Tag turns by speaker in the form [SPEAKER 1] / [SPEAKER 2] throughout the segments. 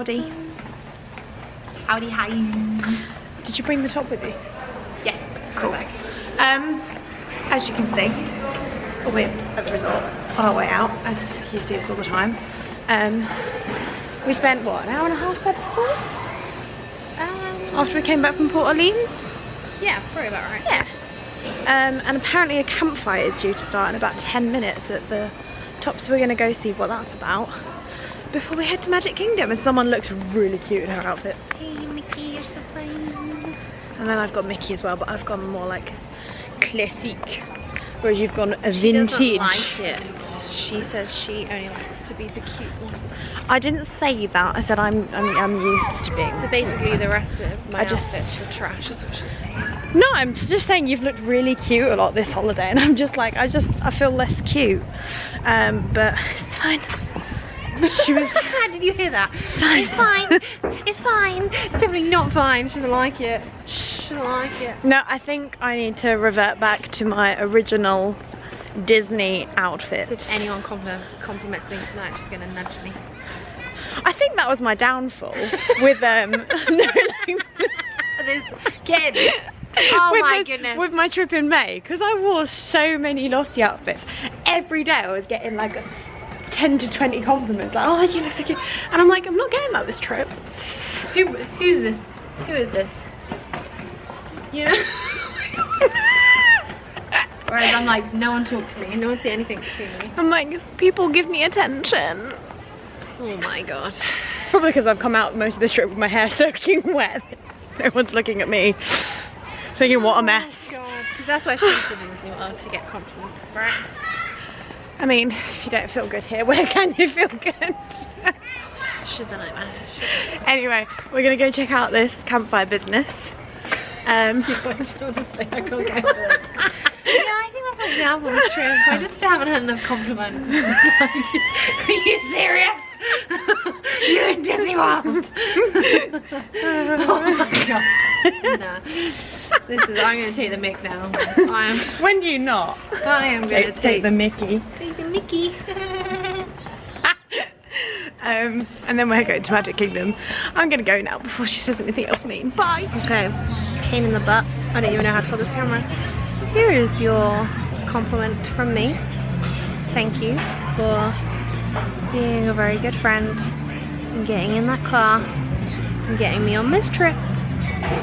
[SPEAKER 1] Howdy.
[SPEAKER 2] Howdy, hi.
[SPEAKER 1] Did you bring the top with you?
[SPEAKER 2] Yes,
[SPEAKER 1] Cool.
[SPEAKER 2] bag.
[SPEAKER 1] As you can see, we're at the resort on our way out, as you see us all the time. We spent, what, an hour and a half at the pool? After we came back from Port Orleans?
[SPEAKER 2] Yeah, probably about right.
[SPEAKER 1] Yeah. And apparently a campfire is due to start in about 10 minutes at the top, so we're going to go see what that's about before we head to Magic Kingdom. And someone looks really cute in her outfit.
[SPEAKER 2] Hey Mickey, you're so fine.
[SPEAKER 1] And then I've got Mickey as well, but I've gone more like classic, whereas you've gone a
[SPEAKER 2] She
[SPEAKER 1] vintage.
[SPEAKER 2] doesn't like it. She says she only likes to be the cute one.
[SPEAKER 1] I didn't say that. I said I'm used to being.
[SPEAKER 2] So basically the rest of my
[SPEAKER 1] I just-
[SPEAKER 2] outfits are trash is what she's saying.
[SPEAKER 1] No, I'm just saying you've looked really cute a lot this holiday, and I'm just like, I feel less cute. But it's fine. She was.
[SPEAKER 2] Did you hear that?
[SPEAKER 1] It's fine.
[SPEAKER 2] It's fine. It's fine. It's definitely not fine. She doesn't like it. She doesn't like it.
[SPEAKER 1] No, I think I need to revert back to my original Disney outfit.
[SPEAKER 2] So if anyone compliments me tonight, she's gonna nudge me.
[SPEAKER 1] I think that was my downfall with no, like,
[SPEAKER 2] This kid. Oh
[SPEAKER 1] with
[SPEAKER 2] my
[SPEAKER 1] the-
[SPEAKER 2] goodness.
[SPEAKER 1] with my trip in May, because I wore so many Lottie outfits. Every day I was getting like 10 to 20 compliments, like, oh, you look so cute. And I'm like, I'm not getting that this trip.
[SPEAKER 2] Who's this? Who is this? You know? Whereas I'm like, no one talk to me, no one say anything to me.
[SPEAKER 1] I'm like, people give me attention.
[SPEAKER 2] Oh my god.
[SPEAKER 1] It's probably because I've come out most of this trip with my hair soaking wet. No one's looking at me, thinking what a mess.
[SPEAKER 2] Oh god. Because that's why she needs to do Disney World, to get compliments, right?
[SPEAKER 1] I mean, if you don't feel good here, where can you feel good?
[SPEAKER 2] She's a nightmare.
[SPEAKER 1] Anyway, we're gonna go check out this campfire business.
[SPEAKER 2] Honestly, I can't go for this. Yeah, I think that's my downfall this trip. I just haven't had enough compliments. Are you serious? You're in Disney World. Oh my god. Nah. I'm gonna take the mic now.
[SPEAKER 1] When do you not?
[SPEAKER 2] I am gonna
[SPEAKER 1] Take the Mickey.
[SPEAKER 2] Take the Mickey.
[SPEAKER 1] And then we're going to Magic Kingdom. I'm gonna go now before she says anything else mean. Bye.
[SPEAKER 2] Okay, pain in the butt. I don't even know how to hold this camera. Here is your compliment from me. Thank you for being a very good friend and getting in that car and getting me on this trip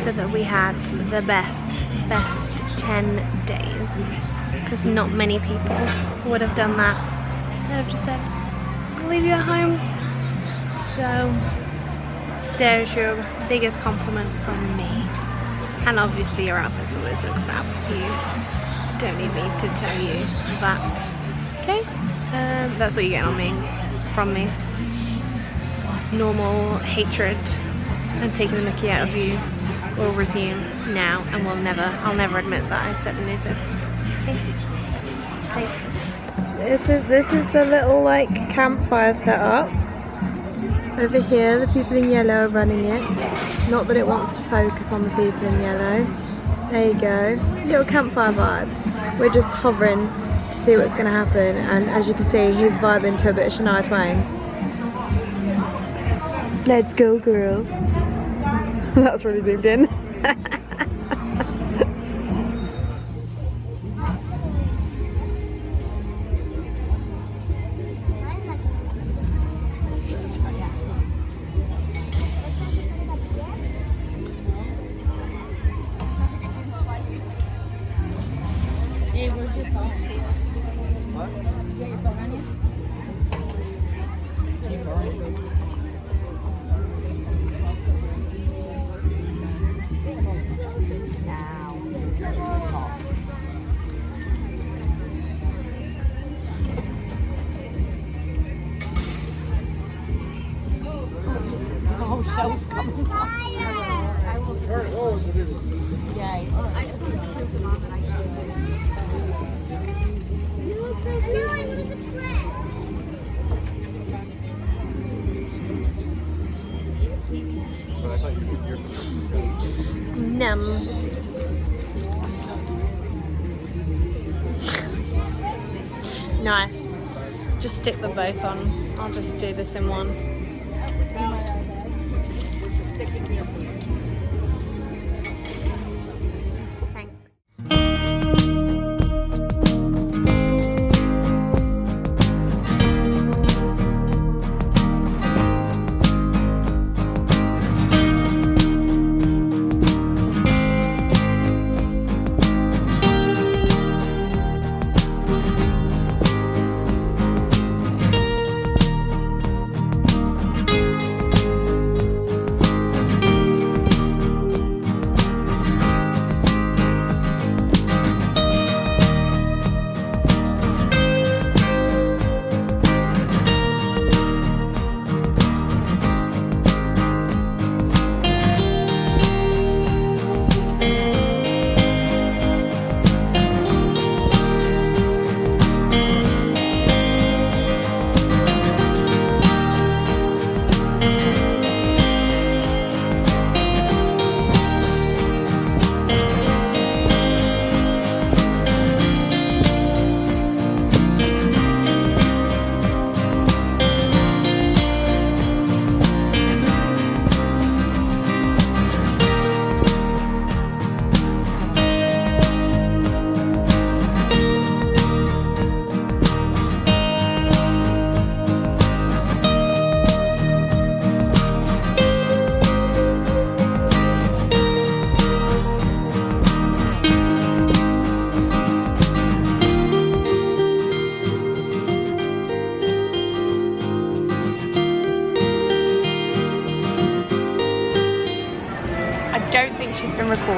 [SPEAKER 2] so that we had the best 10 days. Because not many people would have done that. They would have just said, I'll leave you at home. So there's your biggest compliment from me. And obviously your outfits always look fab. You don't need me to tell you that. Okay? That's what you get on me, from me. Normal hatred and taking the mickey out of you will resume now, and I'll never admit that I set the notice. Okay? Thanks. This is the little like campfire setup. Over here, the people in yellow are running it. Not that it wants to focus on the people in yellow. There you go. Little campfire vibe. We're just hovering to see what's going to happen, and as you can see, he's vibing to a bit of Shania Twain. Let's go, girls. That's really zoomed in. Shell's coming up. Yay. You look so cute. Num. Nice. Just stick them both on. I'll just do this in one.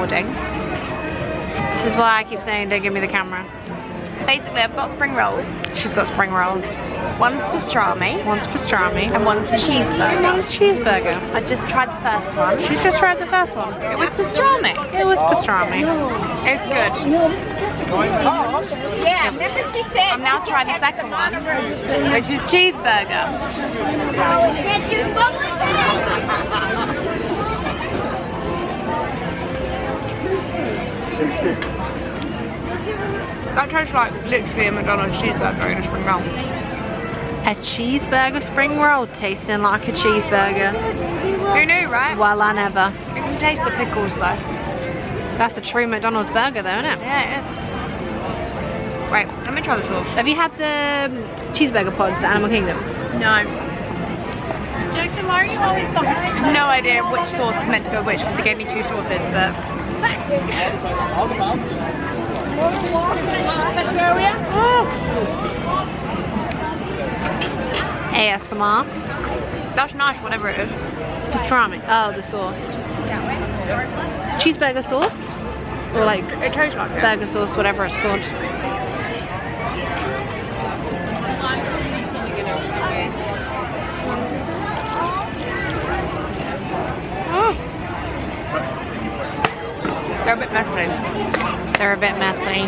[SPEAKER 1] recording.
[SPEAKER 2] This is why I keep saying don't give me the camera.
[SPEAKER 1] Basically, I've got spring rolls.
[SPEAKER 2] She's got spring rolls.
[SPEAKER 1] One's pastrami.
[SPEAKER 2] One's pastrami.
[SPEAKER 1] And one's cheeseburger.
[SPEAKER 2] One's cheeseburger.
[SPEAKER 1] I just tried the first one.
[SPEAKER 2] She's just tried the first one.
[SPEAKER 1] It was pastrami.
[SPEAKER 2] It was pastrami.
[SPEAKER 1] It's good. Yeah, I'm now trying the second one, which is cheeseburger. That tastes like literally a McDonald's cheeseburger in a spring roll.
[SPEAKER 2] A cheeseburger spring roll tasting like a cheeseburger.
[SPEAKER 1] Who knew, right?
[SPEAKER 2] Well, I never.
[SPEAKER 1] You can taste the pickles though.
[SPEAKER 2] That's a true McDonald's burger though, isn't it?
[SPEAKER 1] Yeah, it is. Wait, let me try the sauce.
[SPEAKER 2] Have you had the cheeseburger pods at Animal Kingdom?
[SPEAKER 1] No.
[SPEAKER 3] Jackson, why are you always behind?
[SPEAKER 1] No idea which sauce is meant to go which because he gave me 2 sauces, but...
[SPEAKER 3] Special area?
[SPEAKER 2] ASMR.
[SPEAKER 1] That's nice, whatever it is.
[SPEAKER 2] Pastrami. Oh, the sauce. Cheeseburger sauce? Or like
[SPEAKER 1] It tastes like it.
[SPEAKER 2] burger sauce, whatever it's called.
[SPEAKER 1] They're a bit messy.
[SPEAKER 2] They're a bit messy.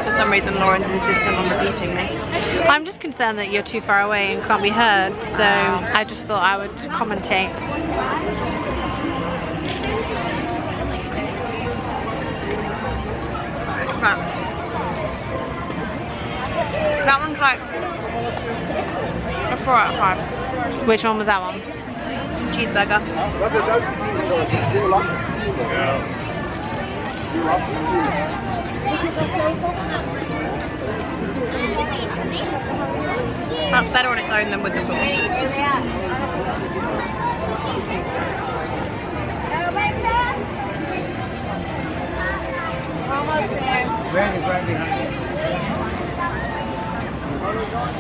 [SPEAKER 1] For some reason, Lauren's insistent on repeating me.
[SPEAKER 2] I'm just concerned that you're too far away and can't be heard, so I just thought I would commentate.
[SPEAKER 1] Right. That one's like a 4 out of 5.
[SPEAKER 2] Which one was that one?
[SPEAKER 1] Cheeseburger. That's better on its own than with the sauce. There's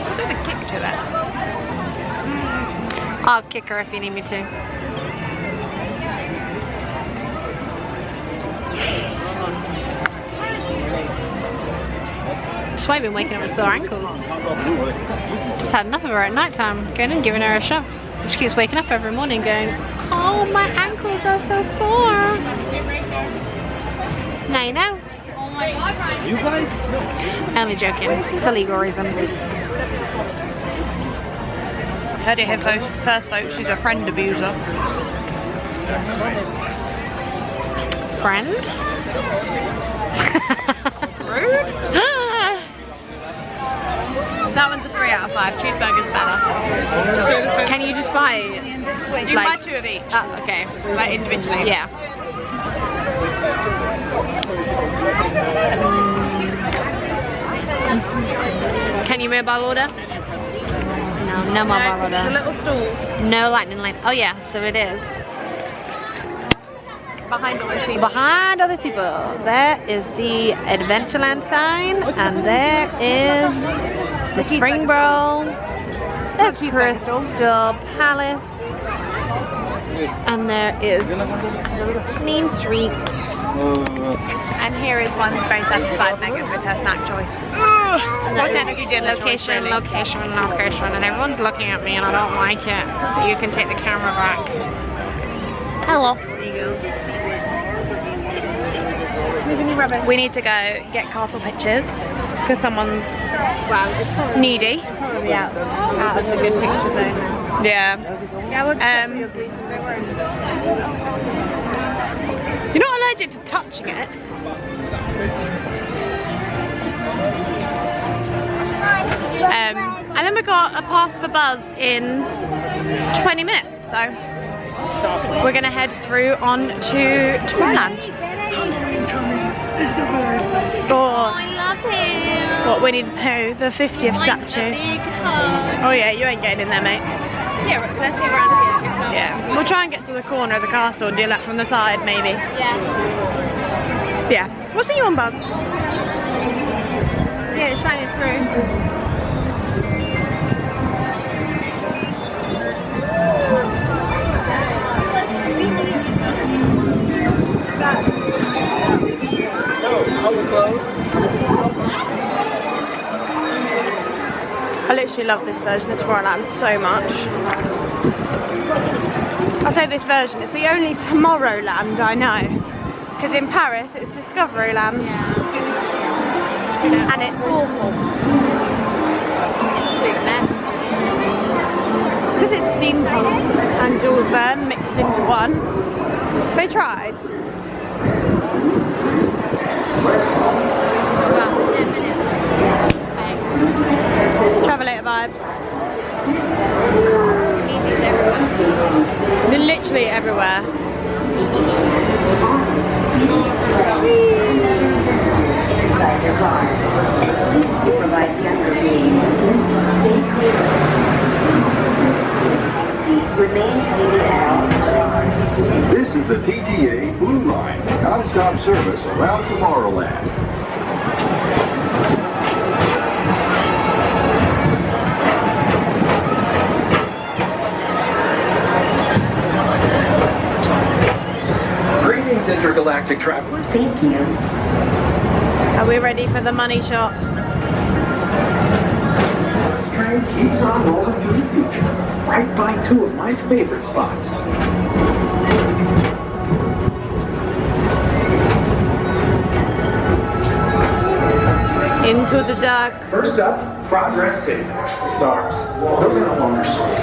[SPEAKER 1] a bit of a kick to it.
[SPEAKER 2] I'll kick her if you need me to. That's why I've been waking up with sore ankles. Just had enough of her at night time, going and giving her a shove. She keeps waking up every morning going, oh, my ankles are so sore. Now you know.
[SPEAKER 3] You guys?
[SPEAKER 2] Only joking, for legal reasons.
[SPEAKER 1] Heard it here first, folks. She's a friend abuser.
[SPEAKER 2] Friend?
[SPEAKER 1] Rude. That one's a 3 out of 5. Cheeseburger's better.
[SPEAKER 2] Can you just buy
[SPEAKER 1] You can buy 2 of each.
[SPEAKER 2] Oh, okay.
[SPEAKER 1] Like individually.
[SPEAKER 2] Yeah. Can you mobile order? No, no mobile
[SPEAKER 1] It's a
[SPEAKER 2] order.
[SPEAKER 1] little stool
[SPEAKER 2] No lightning lane. Oh yeah, so it is.
[SPEAKER 1] behind all those people.
[SPEAKER 2] Behind all these people, there is the Adventureland sign, and there is the Spring Roll. There's Crystal Palace, and there is Main Street.
[SPEAKER 1] And here is one very satisfied Megan with her snack choice. Well, technically dinner choice,
[SPEAKER 2] Location,
[SPEAKER 1] really.
[SPEAKER 2] location, location, and everyone's looking at me, and I don't like it. So you can take the camera back. Hello.
[SPEAKER 1] There you go. We need to go get castle pictures because someone's needy.
[SPEAKER 2] Probably out of the good picture zone.
[SPEAKER 1] Yeah. You're not allergic to touching it. And then we got a pass for Buzz in 20 minutes, so we're gonna head through on to Tomorrowland.
[SPEAKER 2] I love him.
[SPEAKER 1] What, Winnie the Pooh, the 50th statue. Oh yeah, you ain't getting in there, mate.
[SPEAKER 2] Yeah, let's see around here. If not,
[SPEAKER 1] Yeah, we'll try and get to the corner of the castle and do that from the side, maybe.
[SPEAKER 2] yeah.
[SPEAKER 1] Yeah. What's in you on, Buzz?
[SPEAKER 2] Yeah, it's shining through.
[SPEAKER 1] I literally love this version of Tomorrowland so much. I say this version, it's the only Tomorrowland I know. Because in Paris it's Discoveryland. And it's awful. It's because it's steampunk and Jules Verne mixed into one. They tried. Travelator vibe. They're literally everywhere.
[SPEAKER 4] Inside your car, and please supervise younger beings. Stay clear. Remain seated at all times.
[SPEAKER 5] This is the TTA Blue Line, non-stop service around Tomorrowland.
[SPEAKER 6] Greetings, intergalactic traveler.
[SPEAKER 4] Thank you.
[SPEAKER 1] Are we ready for the money shot?
[SPEAKER 6] This train keeps on rolling through the future, right by two of my favorite spots.
[SPEAKER 1] Into the dark.
[SPEAKER 6] First up, Progress City. Stars. Those are no longer sold.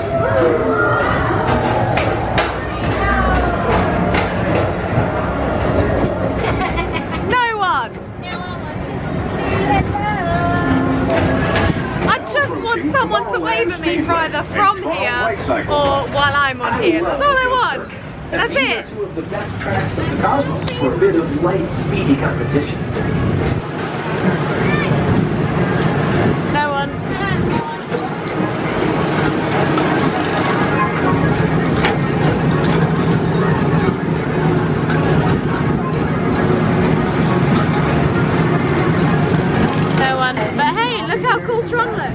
[SPEAKER 1] Someone to wave at me either from here or while I'm on here. That's all I want. That's it.
[SPEAKER 6] These are two of the best tracks of the cosmos for a bit of light, speedy competition.
[SPEAKER 1] No one. No one. But hey, look how cool Tron looks.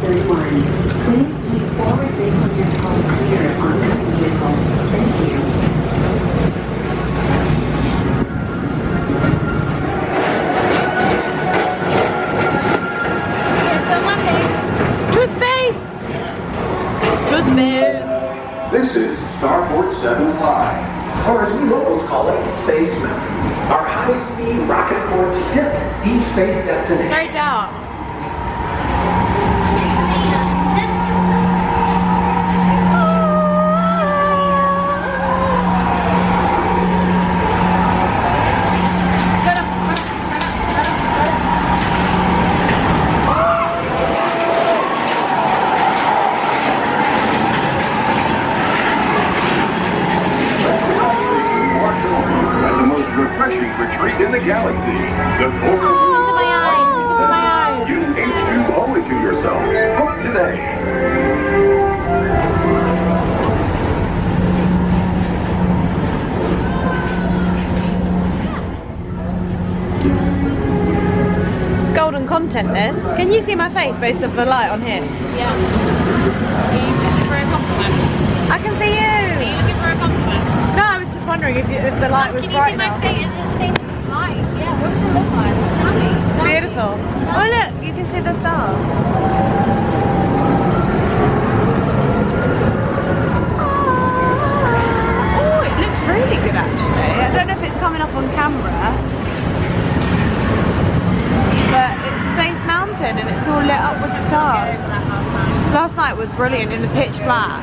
[SPEAKER 4] Please keep forward-facing vehicles clear of oncoming vehicles. Thank you.
[SPEAKER 1] To space! To space!
[SPEAKER 5] This is Starport 75.
[SPEAKER 6] Or as we locals call it, Space Mountain. Our high-speed rocket port to distant deep space destination.
[SPEAKER 1] Very dark.
[SPEAKER 5] Refreshing retreat in the galaxy. The Coral
[SPEAKER 1] Into my eyes. Into my eyes.
[SPEAKER 5] You H2O into yourself. Book today.
[SPEAKER 1] It's golden content, this. Can you see my face based off the light on here?
[SPEAKER 3] Yeah. Are you fishing for a compliment?
[SPEAKER 1] I can see you.
[SPEAKER 3] Are you looking for a compliment?
[SPEAKER 1] No, I was just wondering if the light was
[SPEAKER 3] Can you
[SPEAKER 1] bright
[SPEAKER 3] see my
[SPEAKER 1] enough.
[SPEAKER 3] face in this light? Yeah, what does it look like? Tell me. Tell me.
[SPEAKER 1] Beautiful. Oh look, you can see the stars. Oh, it looks really good actually. I don't know if it's coming up on camera, but it's Space Mountain and it's all lit up with stars. Last night was brilliant in the pitch black.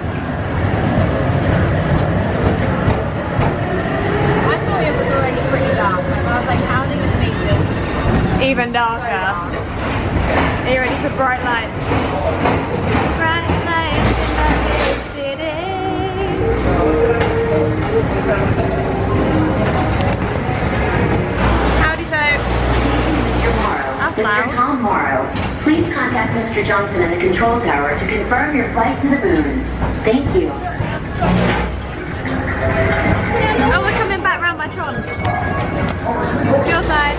[SPEAKER 3] I thought it was already pretty dark. Like, I was like, how are they going to make this?
[SPEAKER 1] Even darker. Are you ready for bright lights? Bright lights in the big city. Howdy folks.
[SPEAKER 4] Mr. Morrow. Mr. Tom Morrow. Please contact Mr. Johnson in the control tower to confirm your flight to the moon. Thank you.
[SPEAKER 1] Oh, we're coming back round by Tron. To your side.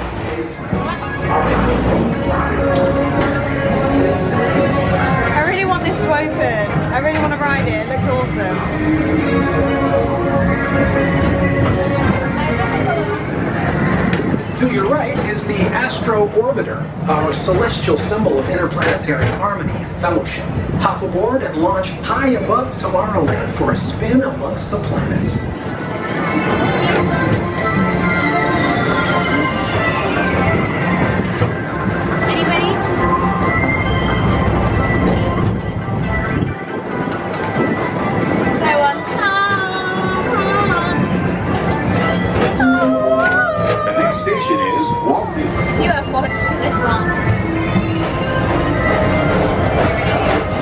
[SPEAKER 1] I really want this to open. I really want to ride it. It looks awesome.
[SPEAKER 6] To your right is the Astro Orbiter, our celestial symbol of interplanetary harmony and fellowship. Hop aboard and launch high above Tomorrowland for a spin amongst the planets.
[SPEAKER 2] Anybody?
[SPEAKER 1] No one.
[SPEAKER 5] The next station is Walt Disney.
[SPEAKER 2] You have watched this long.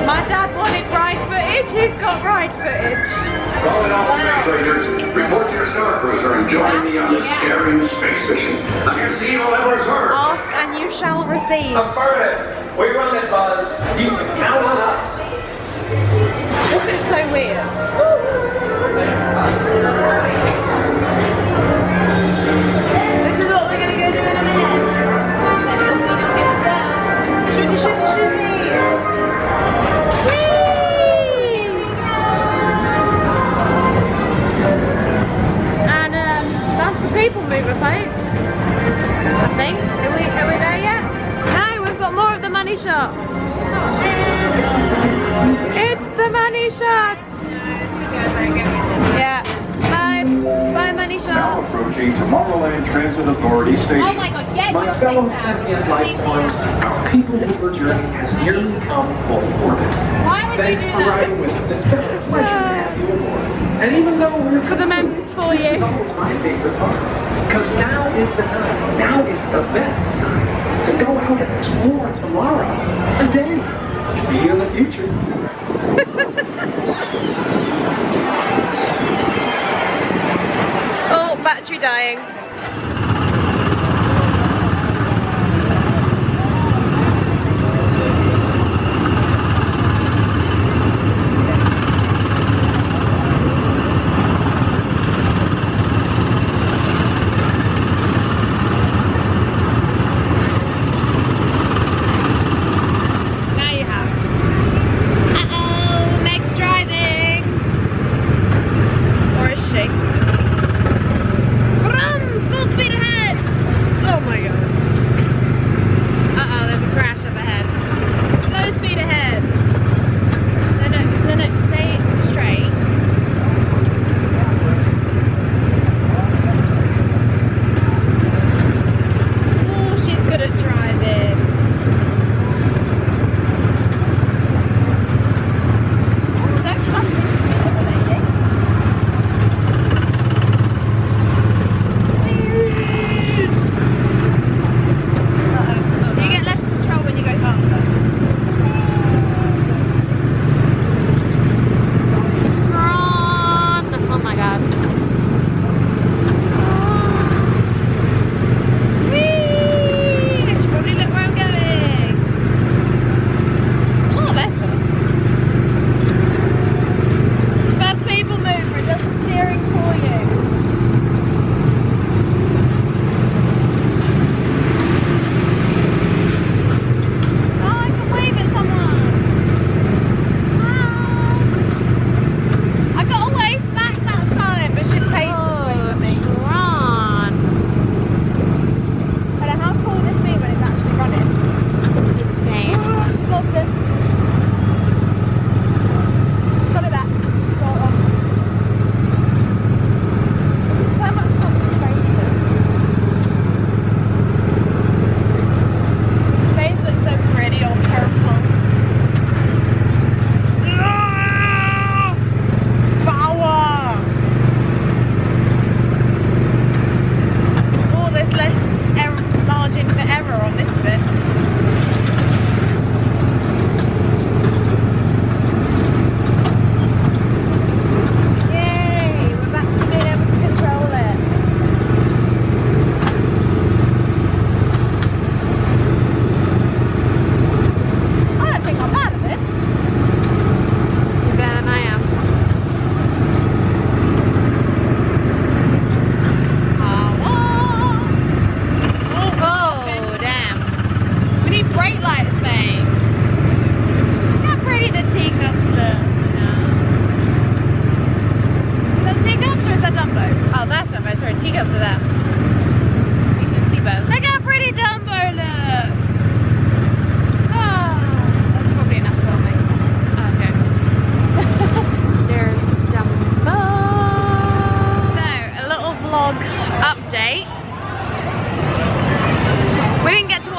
[SPEAKER 1] My dad wanted ride footage. He's got ride footage.
[SPEAKER 7] Calling all space raiders. Report to your star cruiser and join me on this daring space mission. I'm here to see you all have reserves.
[SPEAKER 1] Ask and you shall receive.
[SPEAKER 6] Affirmative. We run it, Buzz. You can count on us.
[SPEAKER 1] This is so weird. This is what we're gonna go do in a minute. Shooty, shooty, shooty. Whee! And that's the people mover, folks. I think. Are we there yet? No, we've got more of the money shot. It's the money shot. Yeah. Bye. Bye, money
[SPEAKER 5] Now
[SPEAKER 1] shot.
[SPEAKER 5] approaching Tomorrowland Transit Authority Station.
[SPEAKER 2] Oh my god, get
[SPEAKER 6] My
[SPEAKER 2] your
[SPEAKER 6] fellow
[SPEAKER 2] thing down.
[SPEAKER 6] sentient life forms, our people mover journey has nearly come full orbit.
[SPEAKER 2] Why would
[SPEAKER 6] Thanks
[SPEAKER 2] you do
[SPEAKER 6] for
[SPEAKER 2] that?
[SPEAKER 6] riding with us. It's been a pleasure to have you aboard. And even though we're
[SPEAKER 1] For the members, for
[SPEAKER 6] this
[SPEAKER 1] you.
[SPEAKER 6] is always my favorite part. Because now is the time. Now is the best time to go out and explore tomorrow. Today. See you in the future.
[SPEAKER 1] Oh, battery dying. Now you have. Uh-oh, Meg's driving. Or is she? Vroom,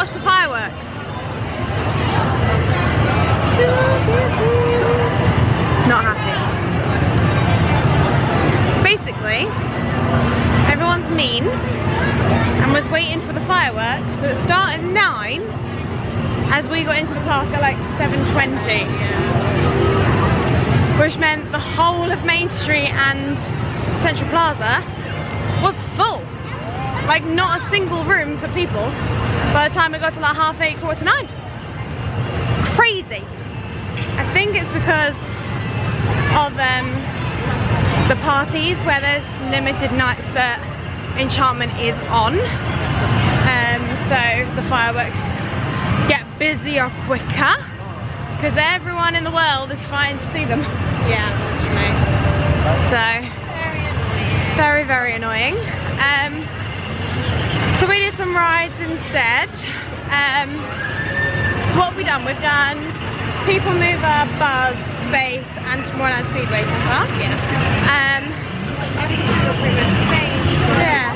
[SPEAKER 1] watch the fireworks. Not happy. Basically, everyone's mean and was waiting for the fireworks that start at 9 as we got into the park at like 7:20. Which meant the whole of Main Street and Central Plaza was full. Like not a single room for people by the time it got to like 8:30, 8:45. Crazy. I think it's because of the parties where there's limited nights that Enchantment is on. So the fireworks get busier quicker because everyone in the world is fighting to see them.
[SPEAKER 2] Yeah,
[SPEAKER 1] So very, very annoying. So we did some rides instead. What have we done? We've done People Mover, Buzz, Space and Tomorrowland Speedway so far.
[SPEAKER 2] Yeah.
[SPEAKER 1] Yeah.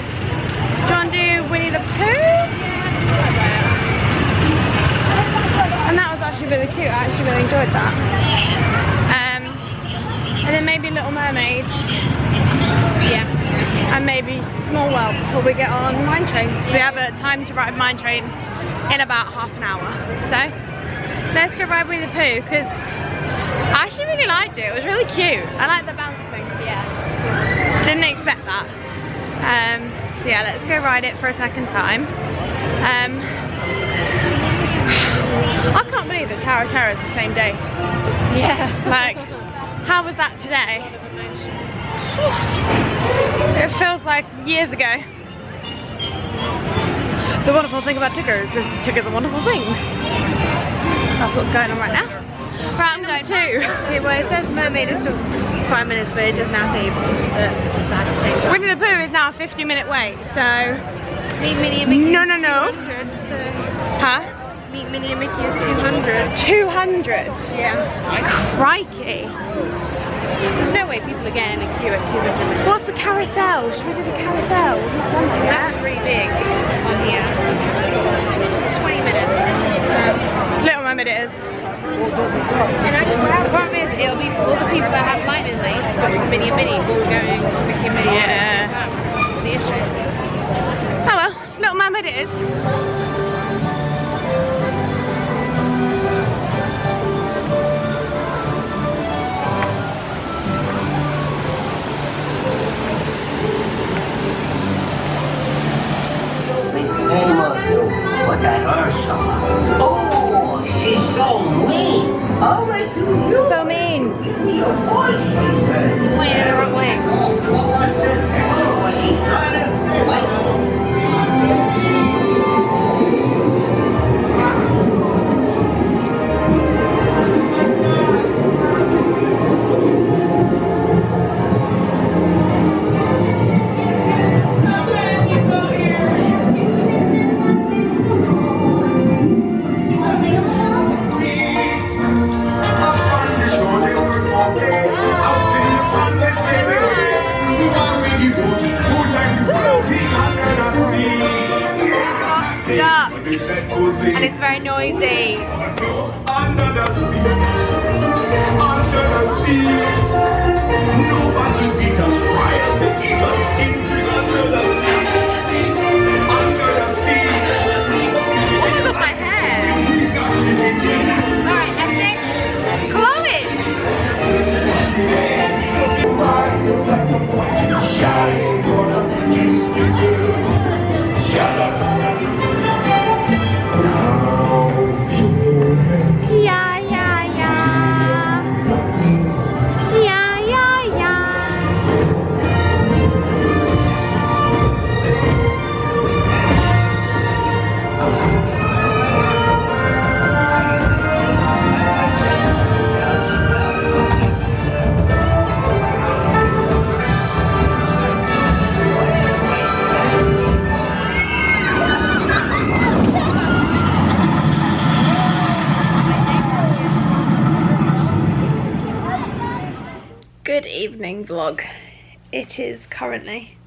[SPEAKER 1] Do you want to do Winnie the Pooh? And that was actually really cute. I actually really enjoyed that. And then maybe Little Mermaid.
[SPEAKER 2] Yeah.
[SPEAKER 1] And maybe Small World before we get on Mine Train. So we have a time to ride Mine Train in about half an hour. So let's go ride Winnie the Pooh because I actually really liked it. It was really cute. I like the bouncing.
[SPEAKER 2] Yeah.
[SPEAKER 1] Didn't expect that. So yeah, let's go ride it for a second time. I can't believe that Tower of Terror is the same day.
[SPEAKER 2] Yeah.
[SPEAKER 1] Like, how was that today? It feels like years ago. The wonderful thing about tickers is tickers are wonderful things. That's what's going on right now. Right, I'm going to.
[SPEAKER 2] Okay, well it says Mermaid is still 5 minutes, but it does now say that at the same time.
[SPEAKER 1] Winnie the Pooh is now a 50-minute wait, so...
[SPEAKER 2] Meet Minnie and Mickey
[SPEAKER 1] No,
[SPEAKER 2] is
[SPEAKER 1] no, no.
[SPEAKER 2] 200, so...
[SPEAKER 1] Huh?
[SPEAKER 2] Meet Minnie and Mickey is 200.
[SPEAKER 1] 200?
[SPEAKER 2] Yeah.
[SPEAKER 1] Crikey.
[SPEAKER 2] There's no way people are getting in a queue at 200 minutes.
[SPEAKER 1] What's the carousel? Should we do the carousel? We've not done that yet.
[SPEAKER 2] That's really big on here. It's 20 minutes.
[SPEAKER 1] Little Mermaid it is.
[SPEAKER 2] And I think the problem is it'll be all the people that have lightning lanes, but for Minnie and Minnie all going Mickey and Minnie
[SPEAKER 1] Yeah.
[SPEAKER 2] at the same time. That's the issue.
[SPEAKER 1] Oh well, Little Mermaid it is.
[SPEAKER 8] What that Ursula? Oh, she's so mean. I'll make you
[SPEAKER 1] So mean.
[SPEAKER 8] give me your voice, she says.
[SPEAKER 2] Pointing the wrong way.
[SPEAKER 1] Stop. And it's very noisy.
[SPEAKER 7] Under the sea, nobody beat us, fry us, to eat us, into under the sea, under the sea.
[SPEAKER 1] Look at my hair.
[SPEAKER 2] Alright, Essex.
[SPEAKER 1] Chloe. Yeah, yeah, yeah. Yeah, yeah, yeah. Good evening vlog. It is currently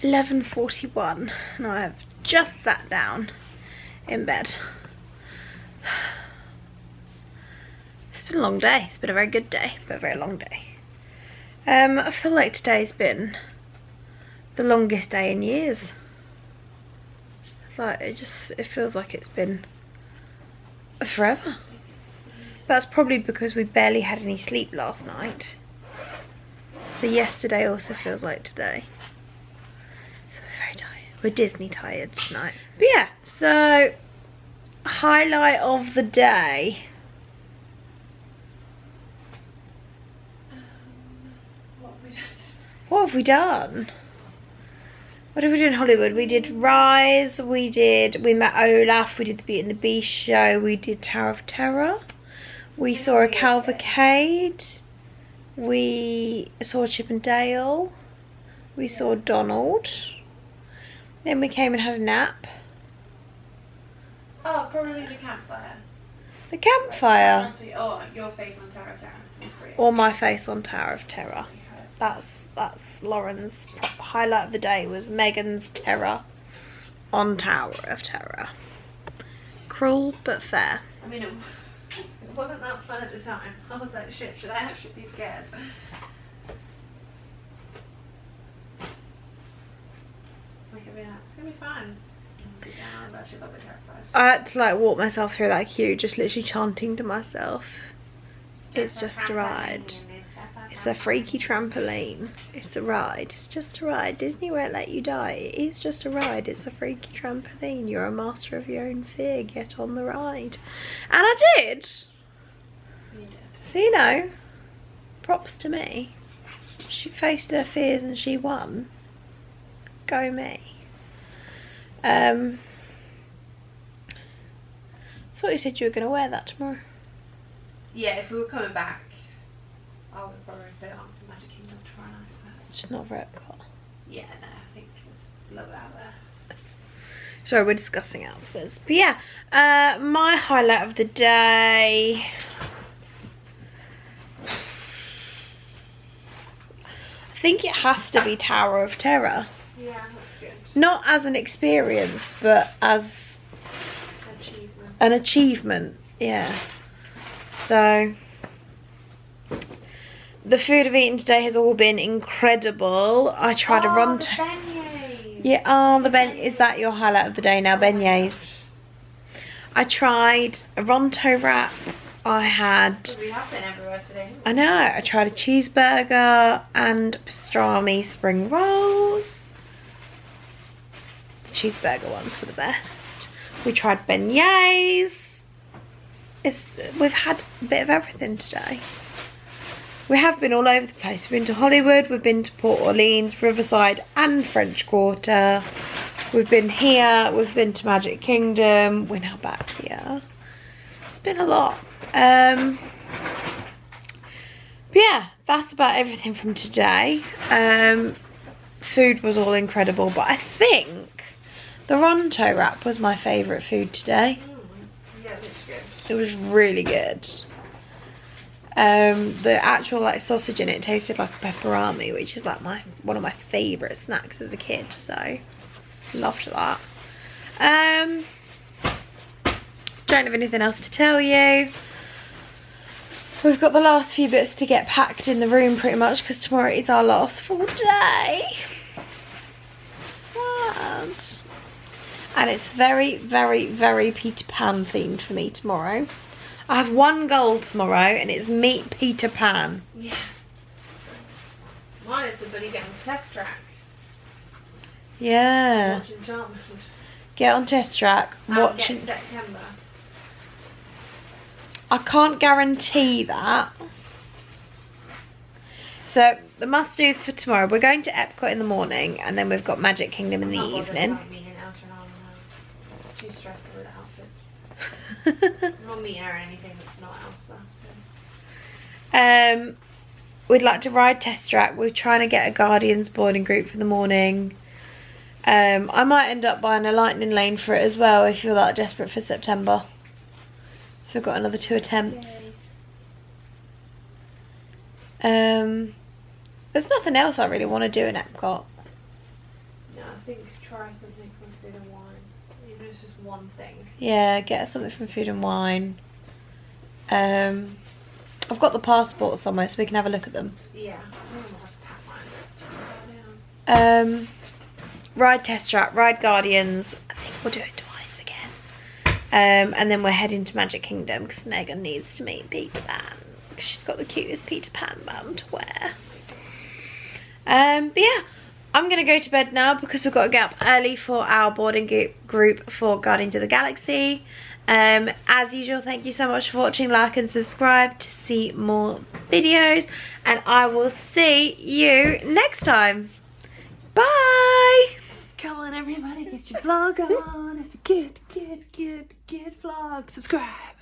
[SPEAKER 1] 11:41 and I have just sat down
[SPEAKER 2] in bed. It's been a long day. It's been a very good day, but a very long day. I feel like today's been the longest day in years. Like it feels like it's been forever. That's probably because we barely had any sleep last night. So yesterday also feels like today. So we're very tired. We're Disney tired tonight. But yeah, so highlight of the day. What have we done? What did we do in Hollywood? We did Rise, we met Olaf, we did the Beauty and the Beast show, we did Tower of Terror, we saw a cavalcade, we saw Chip and Dale, we saw Donald, then we came and had a nap.
[SPEAKER 3] Oh, probably the campfire.
[SPEAKER 2] The campfire.
[SPEAKER 3] Oh, your face on Tower of Terror.
[SPEAKER 2] Or my face on Tower of Terror. That's Lauren's highlight of the day, was Megan's terror on Tower of Terror. Cruel but fair.
[SPEAKER 3] I mean, it wasn't that fun at the time. I was like, shit, should I actually be scared? Like, it's gonna be fun. I was actually a little bit terrified.
[SPEAKER 2] I had to like walk myself through that queue, just literally chanting to myself. It's just a ride. It's a freaky trampoline. It's a ride. It's just a ride. Disney won't let you die. It is just a ride. It's a freaky trampoline. You're a master of your own fear. Get on the ride. And I did.
[SPEAKER 3] You did.
[SPEAKER 2] So, you know, props to me. She faced her fears and she won. Go me. Thought you said you were going to wear that tomorrow.
[SPEAKER 3] Yeah, if we were coming back, I would probably put it on for Magic Kingdom tomorrow night. But
[SPEAKER 2] Just not for Epcot.
[SPEAKER 3] yeah, no, I think it's a little bit out there.
[SPEAKER 2] Sorry, we're discussing outfits. But yeah, my highlight of the day. I think it has to be Tower of Terror.
[SPEAKER 3] Yeah, that's good.
[SPEAKER 2] Not as an experience, but as
[SPEAKER 3] Achievement.
[SPEAKER 2] an achievement. Yeah. So, the food I've eaten today has all been incredible. I tried a Ronto.
[SPEAKER 3] Beignets.
[SPEAKER 2] Yeah, oh, is that your highlight of the day now? Beignets. I tried a Ronto wrap. I had,
[SPEAKER 3] We have been everywhere today.
[SPEAKER 2] I know, I tried a cheeseburger and pastrami spring rolls. The cheeseburger ones were the best. We tried beignets. We've had a bit of everything today. We have been all over the place. We've been to Hollywood, we've been to Port Orleans, Riverside and French Quarter. We've been here, we've been to Magic Kingdom. We're now back here. It's been a lot. But yeah, that's about everything from today. Food was all incredible, but I think the Ronto wrap was my favourite food today.
[SPEAKER 3] Yeah, it looks good.
[SPEAKER 2] It was really good. The actual like sausage in it tasted like a pepperami, which is like one of my favourite snacks as a kid, so loved that. Don't have anything else to tell you. We've got the last few bits to get packed in the room pretty much, because tomorrow is our last full day. Sad. And it's very, very, very Peter Pan themed for me tomorrow. I have one goal tomorrow, and it's meet Peter Pan.
[SPEAKER 3] Yeah. Mine is to bloody get on the test track.
[SPEAKER 2] Yeah.
[SPEAKER 3] Watch Enchantment.
[SPEAKER 2] Get on test track.
[SPEAKER 3] I'll
[SPEAKER 2] Watch.
[SPEAKER 3] get September.
[SPEAKER 2] I can't guarantee that. So the must-dos for tomorrow. We're going to Epcot in the morning, and then we've got Magic Kingdom in the evening.
[SPEAKER 3] Too stressful with outfits. I'm not meeting her or anything that's not Elsa. So.
[SPEAKER 2] We'd like to ride test track. We're trying to get a Guardians boarding group for the morning. I might end up buying a lightning lane for it as well if you're that desperate for September. So we've got another 2 attempts. There's nothing else I really want to do in Epcot.
[SPEAKER 3] Yeah, I think try something from Food and Wine. Even if it's just one thing.
[SPEAKER 1] Yeah, get us something from Food and Wine. I've got the passport somewhere so we can have a look at them.
[SPEAKER 3] Yeah.
[SPEAKER 1] Ride Test Track, Ride Guardians. I think we'll do it twice again. And then we're heading to Magic Kingdom because Megan needs to meet Peter Pan. She's got the cutest Peter Pan bum to wear. But yeah, I'm going to go to bed now because we've got to get up early for our boarding group for Guardians of the Galaxy. As usual, thank you so much for watching. Like and subscribe to see more videos. And I will see you next time. Bye!
[SPEAKER 3] Come on everybody, get your vlog on. It's a good vlog. Subscribe.